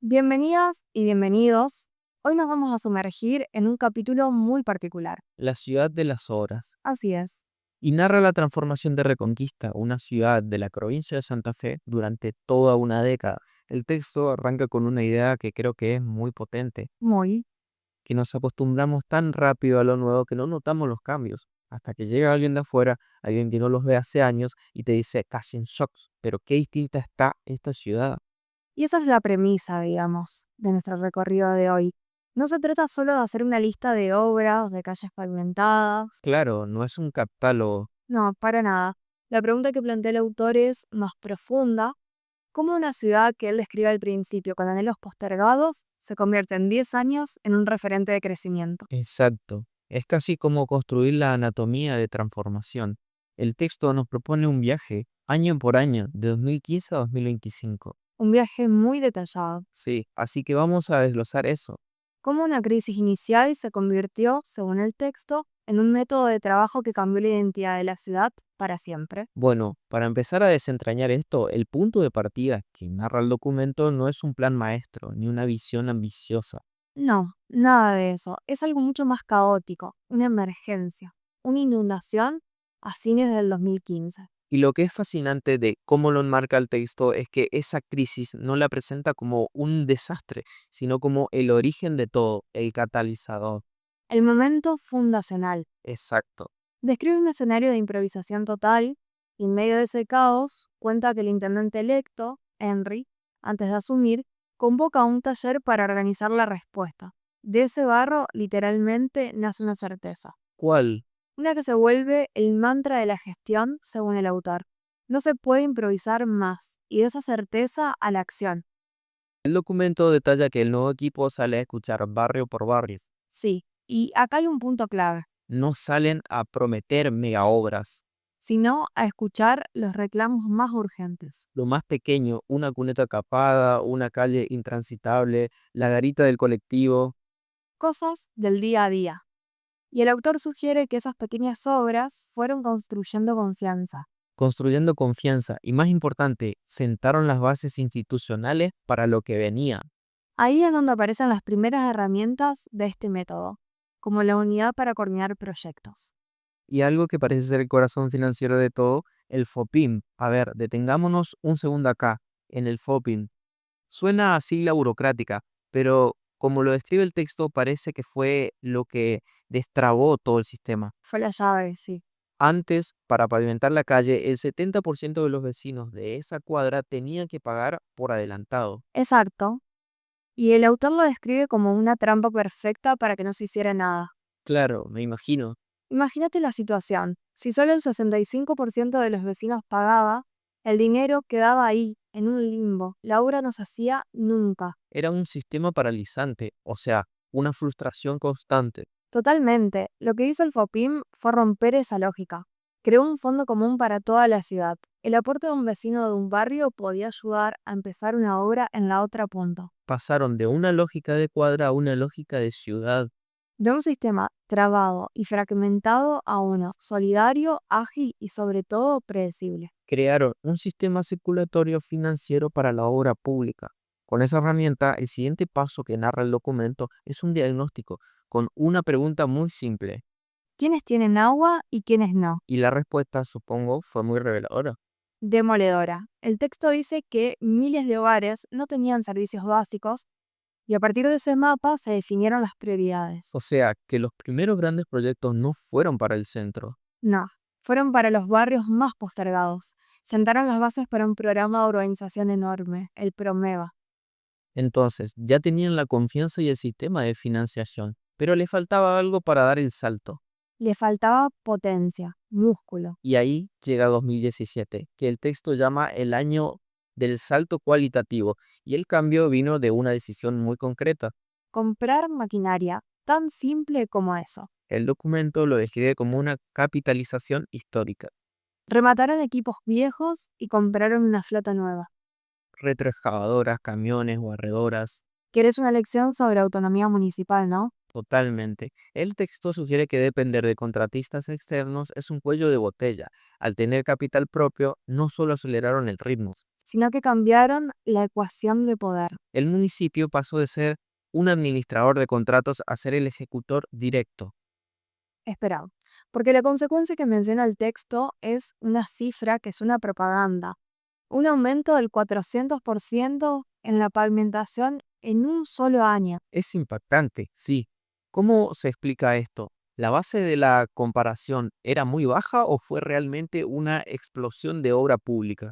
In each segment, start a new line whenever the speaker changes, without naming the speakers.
Bienvenidas y bienvenidos. Hoy nos vamos a sumergir en un capítulo muy particular.
La ciudad de las obras,
Así es.
y narra la transformación de Reconquista, una ciudad de la provincia de Santa Fe, durante toda una década. El texto arranca con una idea que creo que es muy potente,
Muy.
que nos acostumbramos tan rápido a lo nuevo que no notamos los cambios, hasta que llega alguien de afuera, alguien que no los ve hace años, y te dice casi en shocks, pero qué distinta está esta ciudad.
Y esa es la premisa, digamos, de nuestro recorrido de hoy. No se trata solo de hacer una lista de obras, de calles pavimentadas.
Claro, no es un catálogo.
No, para nada. La pregunta que plantea el autor es más profunda. ¿Cómo una ciudad que él describe al principio con anhelos postergados se convierte en 10 años en un referente de crecimiento?
Exacto. Es casi como construir la anatomía de transformación. El texto nos propone un viaje, año por año, de 2015 a 2025.
Un viaje muy detallado.
Sí, así que vamos a desglosar eso.
Cómo una crisis inicial se convirtió, según el texto, en un método de trabajo que cambió la identidad de la ciudad para siempre.
Bueno, para empezar a desentrañar esto, el punto de partida que narra el documento no es un plan maestro ni una visión ambiciosa.
No, nada de eso. Es algo mucho más caótico, una emergencia, una inundación a fines del 2015.
Y lo que es fascinante de cómo lo enmarca el texto es que esa crisis no la presenta como un desastre, sino como el origen de todo, el catalizador.
El momento fundacional.
Exacto.
Describe un escenario de improvisación total y en medio de ese caos cuenta que el intendente electo, Henry, antes de asumir, convoca un taller para organizar la respuesta. De ese barro, literalmente, nace una certeza.
¿Cuál?
Una que se vuelve el mantra de la gestión, según el autor. No se puede improvisar más, y de esa certeza a la acción.
El documento detalla que el nuevo equipo sale a escuchar barrio por barrio.
Sí, y acá hay un punto clave,
No salen a prometer mega obras.
sino a escuchar los reclamos más urgentes.
Lo más pequeño, una cuneta capada, una calle intransitable, la garita del colectivo.
Cosas del día a día. Y el autor sugiere que esas pequeñas obras fueron construyendo confianza.
Construyendo confianza y, más importante, sentaron las bases institucionales para lo que venía.
Ahí es donde aparecen las primeras herramientas de este método, como la unidad para coordinar proyectos.
Y algo que parece ser el corazón financiero de todo, el FOPIM. A ver, detengámonos un segundo acá, en el FOPIM. Suena a sigla burocrática, pero como lo describe el texto, parece que fue lo que destrabó todo el sistema.
Fue la llave, sí.
Antes, para pavimentar la calle, el 70% de los vecinos de esa cuadra tenían que pagar por adelantado.
Exacto. Y el autor lo describe como una trampa perfecta para que no se hiciera nada.
Claro, me imagino.
Imagínate la situación. Si solo el 65% de los vecinos pagaba, el dinero quedaba ahí, en un limbo. La obra no se hacía nunca.
Era un sistema paralizante, o sea, una frustración constante.
Totalmente. Lo que hizo el FOPIM fue romper esa lógica. Creó un fondo común para toda la ciudad. El aporte de un vecino de un barrio podía ayudar a empezar una obra en la otra punta.
Pasaron de una lógica de cuadra a una lógica de ciudad.
De un sistema trabado y fragmentado a uno solidario, ágil y sobre todo predecible.
Crearon un sistema circulatorio financiero para la obra pública. Con esa herramienta, el siguiente paso que narra el documento es un diagnóstico con una pregunta muy simple,
¿Quiénes tienen agua y quiénes no?
y la respuesta, supongo, fue muy reveladora.
Demoledora. El texto dice que miles de hogares no tenían servicios básicos y a partir de ese mapa se definieron las prioridades.
O sea, que los primeros grandes proyectos no fueron para el centro.
No, fueron para los barrios más postergados. Sentaron las bases para un programa de urbanización enorme, el PROMEVA.
Entonces, ya tenían la confianza y el sistema de financiación, pero le faltaba algo para dar el salto.
Le faltaba potencia, músculo.
Y ahí llega 2017, que el texto llama el año del salto cualitativo, y el cambio vino de una decisión muy concreta.
Comprar maquinaria, tan simple como eso.
El documento lo describe como una capitalización histórica.
Remataron equipos viejos y compraron una flota nueva.
Retroexcavadoras, camiones, barredoras.
¿Quieres una lección sobre autonomía municipal, no?
Totalmente. El texto sugiere que depender de contratistas externos es un cuello de botella. Al tener capital propio, no solo aceleraron el ritmo,
sino que cambiaron la ecuación de poder.
El municipio pasó de ser un administrador de contratos a ser el ejecutor directo.
Espera, porque la consecuencia que menciona el texto es una cifra que es una propaganda. Un aumento del 400% en la pavimentación en un solo año.
Es impactante, sí. ¿Cómo se explica esto? ¿La base de la comparación era muy baja o fue realmente una explosión de obra pública?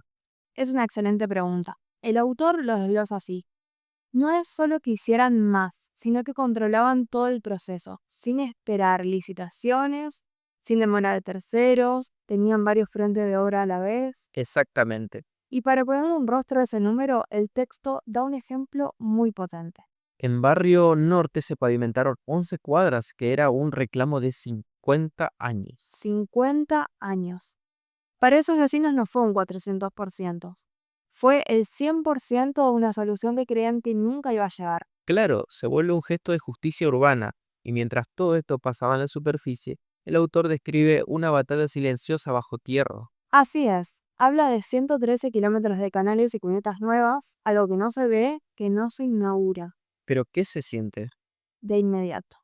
Es una excelente pregunta. El autor lo desglosa así. No es solo que hicieran más, sino que controlaban todo el proceso, sin esperar licitaciones, sin demora de terceros, tenían varios frentes de obra a la vez.
Exactamente.
Y para poner un rostro a ese número, el texto da un ejemplo muy potente.
En Barrio Norte se pavimentaron 11 cuadras, que era un reclamo de 50 años.
50 años. Para esos vecinos no fue un 400%. Fue el 100% de una solución que creían que nunca iba a llegar.
Claro, se vuelve un gesto de justicia urbana, y mientras todo esto pasaba en la superficie, el autor describe una batalla silenciosa bajo tierra.
Así es, habla de 113 kilómetros de canales y cunetas nuevas, algo que no se ve, que no se inaugura
Pero ¿qué se siente?
de inmediato.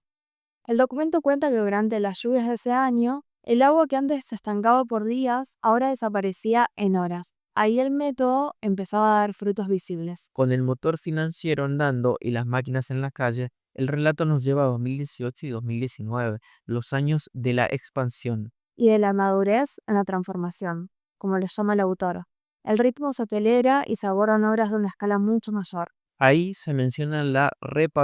El documento cuenta que durante las lluvias de ese año, el agua que antes se estancaba por días, ahora desaparecía en horas. Ahí el método empezaba a dar frutos visibles.
Con el motor financiero andando y las máquinas en la calle, el relato nos lleva a 2018 y 2019, los años de la expansión.
Y de la madurez en la transformación, como le llama el autor. El ritmo se acelera y se abordan obras de una escala mucho mayor.
Ahí se menciona la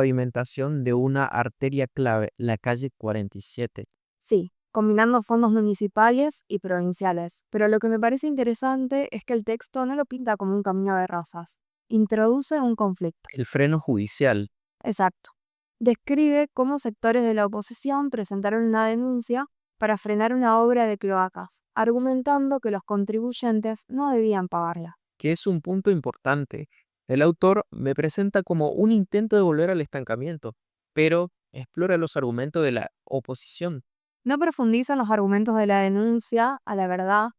repavimentación de una arteria clave, la calle 47.
Sí, combinando fondos municipales y provinciales. Pero lo que me parece interesante es que el texto no lo pinta como un camino de rosas. Introduce un conflicto.
El freno judicial.
Exacto. Describe cómo sectores de la oposición presentaron una denuncia para frenar una obra de cloacas, argumentando que los contribuyentes no debían pagarla.
Que es un punto importante. El autor me presenta como un intento de volver al estancamiento, pero explora los argumentos de la oposición.
No profundiza en los argumentos de la denuncia, a la verdad,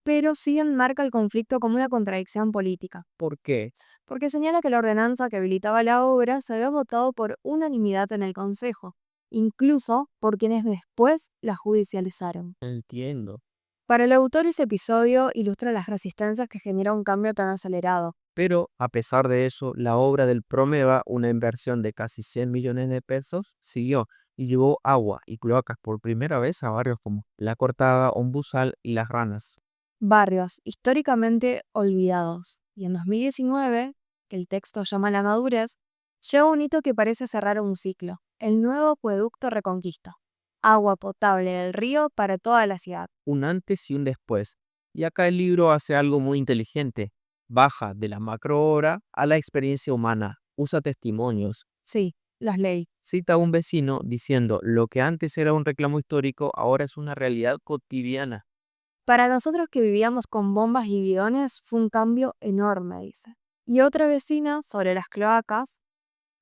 pero sí enmarca el conflicto como una contradicción política,
¿Por qué?
porque señala que la ordenanza que habilitaba la obra se había votado por unanimidad en el Consejo, incluso por quienes después la judicializaron.
Entiendo.
Para el autor ese episodio ilustra las resistencias que genera un cambio tan acelerado.
Pero, a pesar de eso, la obra del Promeva, una inversión de casi 100 millones de pesos, siguió y llevó agua y cloacas por primera vez a barrios como La Cortada, Ombusal y Las Ranas.
Barrios históricamente olvidados. Y en 2019, que el texto llama La Madurez, llega un hito que parece cerrar un ciclo, el nuevo acueducto Reconquista. Agua potable del río para toda la ciudad.
Un antes y un después. Y acá el libro hace algo muy inteligente. Baja de la macroobra a la experiencia humana. Usa testimonios.
Sí, los leí.
Cita a un vecino diciendo, lo que antes era un reclamo histórico ahora es una realidad cotidiana.
Para nosotros que vivíamos con bombas y bidones fue un cambio enorme, dice. Y otra vecina, sobre las cloacas,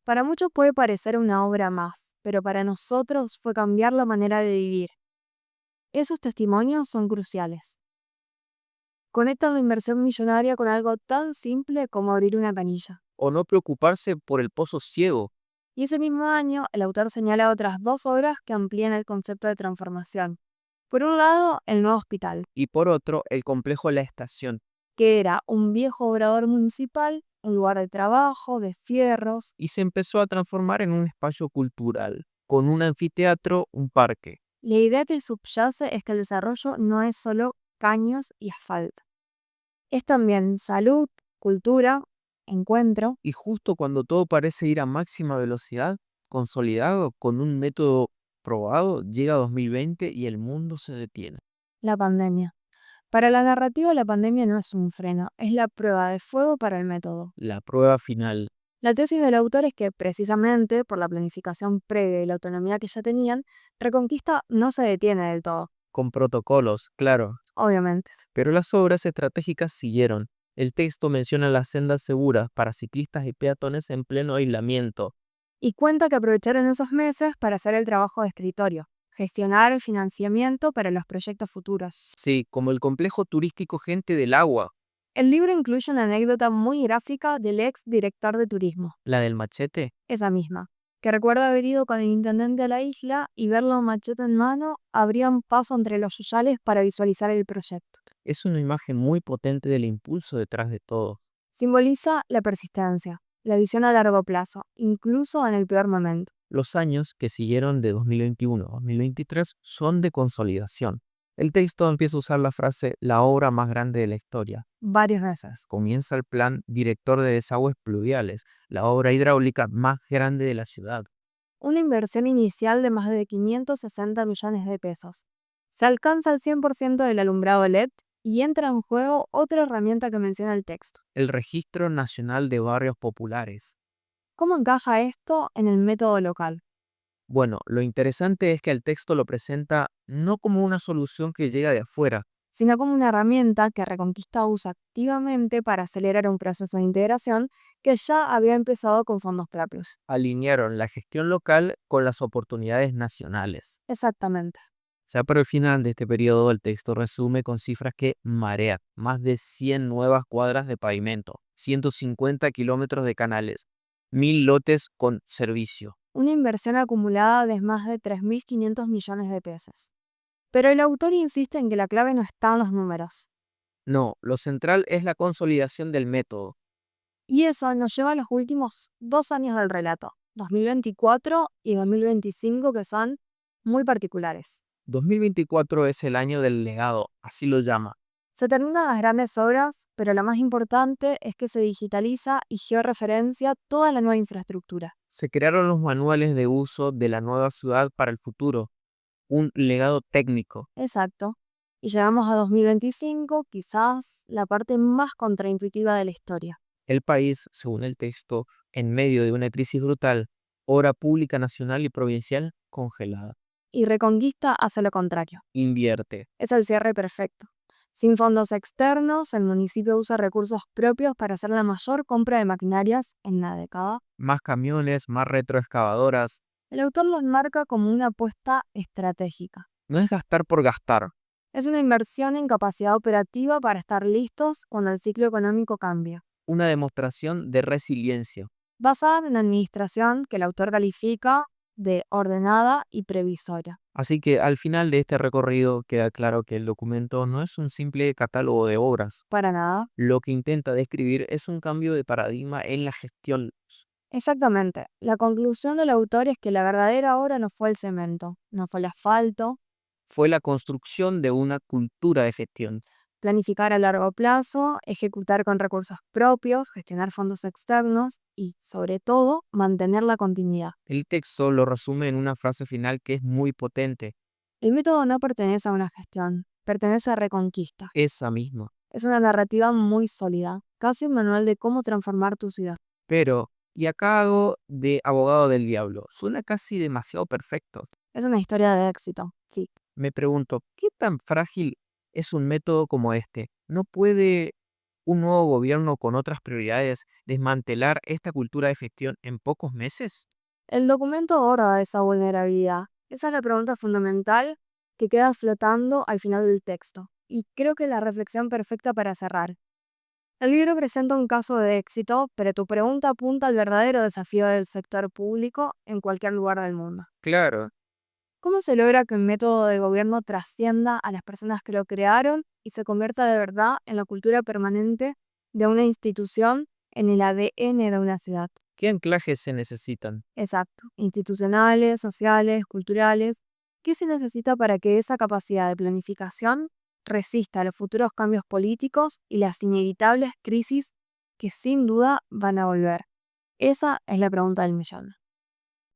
para muchos puede parecer una obra más, pero para nosotros fue cambiar la manera de vivir. Esos testimonios son cruciales. Conectan la inversión millonaria con algo tan simple como abrir una canilla.
O no preocuparse por el pozo ciego.
Y ese mismo año, el autor señala otras dos obras que amplían el concepto de transformación. Por un lado, el nuevo hospital,
Y por otro, el complejo La Estación.
que era un viejo obrador municipal, un lugar de trabajo, de fierros.
Y se empezó a transformar en un espacio cultural, con un anfiteatro, un parque.
La idea que subyace es que el desarrollo no es solo caños y asfalto. Es también salud, cultura, encuentro.
Y justo cuando todo parece ir a máxima velocidad, consolidado con un método probado, llega 2020 y el mundo se detiene.
La pandemia. Para la narrativa, la pandemia no es un freno, es la prueba de fuego para el método.
La prueba final,
La tesis del autor es que, precisamente por la planificación previa y la autonomía que ya tenían, Reconquista no se detiene del todo,
con protocolos, claro.
obviamente.
Pero las obras estratégicas siguieron. El texto menciona las sendas seguras para ciclistas y peatones en pleno aislamiento.
Y cuenta que aprovecharon esos meses para hacer el trabajo de escritorio, gestionar el financiamiento para los proyectos futuros.
Sí, como el complejo turístico Gente del Agua.
El libro incluye una anécdota muy gráfica del ex director de turismo,
¿La del machete?
esa misma, que recuerda haber ido con el intendente a la isla y verlo machete en mano abría un paso entre los yuyales para visualizar el proyecto.
Es una imagen muy potente del impulso detrás de todo.
Simboliza la persistencia, la visión a largo plazo, incluso en el peor momento.
Los años que siguieron de 2021 a 2023 son de consolidación. El texto empieza a usar la frase "la obra más grande de la historia".
Varias veces.
Comienza el plan director de desagües pluviales, la obra hidráulica más grande de la ciudad.
Una inversión inicial de más de 560 millones de pesos. Se alcanza el 100% del alumbrado LED y entra en juego otra herramienta que menciona el texto.
El Registro Nacional de Barrios Populares.
¿Cómo encaja esto en el método local?
Bueno, lo interesante es que el texto lo presenta no como una solución que llega de afuera.
Sino como una herramienta que Reconquista usa activamente para acelerar un proceso de integración que ya había empezado con fondos propios.
Alinearon la gestión local con las oportunidades nacionales.
Exactamente.
Ya para el final de este periodo, el texto resume con cifras que marean: más de 100 nuevas cuadras de pavimento, 150 kilómetros de canales, 1000 lotes con servicio.
Una inversión acumulada de más de 3.500 millones de pesos. Pero el autor insiste en que la clave no está en los números.
No, lo central es la consolidación del método.
Y eso nos lleva a los últimos 2 años del relato, 2024 y 2025, que son muy particulares.
2024 es el año del legado, así lo llama.
Se terminan las grandes obras, pero lo más importante es que se digitaliza y georreferencia toda la nueva infraestructura.
Se crearon los manuales de uso de la nueva ciudad para el futuro, un legado técnico.
Exacto. Y llegamos a 2025, quizás la parte más contraintuitiva de la historia.
El país, según el texto, en medio de una crisis brutal, obra pública nacional y provincial congelada.
Y Reconquista hace lo contrario.
Invierte.
Es el cierre perfecto. Sin fondos externos, el municipio usa recursos propios para hacer la mayor compra de maquinarias en la década.
Más camiones, más retroexcavadoras.
El autor lo enmarca como una apuesta estratégica.
No es gastar por gastar.
Es una inversión en capacidad operativa para estar listos cuando el ciclo económico cambia.
Una demostración de resiliencia.
Basada en administración que el autor califica de ordenada y previsoria.
Así que al final de este recorrido queda claro que el documento no es un simple catálogo de obras.
Para nada.
Lo que intenta describir es un cambio de paradigma en la gestión.
Exactamente. La conclusión del autor es que la verdadera obra no fue el cemento, no fue el asfalto.
Fue la construcción de una cultura de gestión.
Planificar a largo plazo, ejecutar con recursos propios, gestionar fondos externos y, sobre todo, mantener la continuidad.
El texto lo resume en una frase final que es muy potente.
El método no pertenece a una gestión, pertenece a Reconquista.
Esa misma.
Es una narrativa muy sólida, casi un manual de cómo transformar tu ciudad.
Pero, y acá hago de abogado del diablo, suena casi demasiado perfecto.
Es una historia de éxito, sí.
Me pregunto, ¿qué tan frágil es un método como este? ¿No puede un nuevo gobierno con otras prioridades desmantelar esta cultura de gestión en pocos meses?
El documento aborda esa vulnerabilidad. Esa es la pregunta fundamental que queda flotando al final del texto. Y creo que es la reflexión perfecta para cerrar. El libro presenta un caso de éxito, pero tu pregunta apunta al verdadero desafío del sector público en cualquier lugar del mundo.
Claro,
¿Cómo se logra que un método de gobierno trascienda a las personas que lo crearon y se convierta de verdad en la cultura permanente de una institución, en el ADN de una ciudad?
¿qué anclajes se necesitan?
Exacto. Institucionales, sociales, culturales. ¿Qué se necesita para que esa capacidad de planificación resista a los futuros cambios políticos y las inevitables crisis que sin duda van a volver? Esa es la pregunta del millón.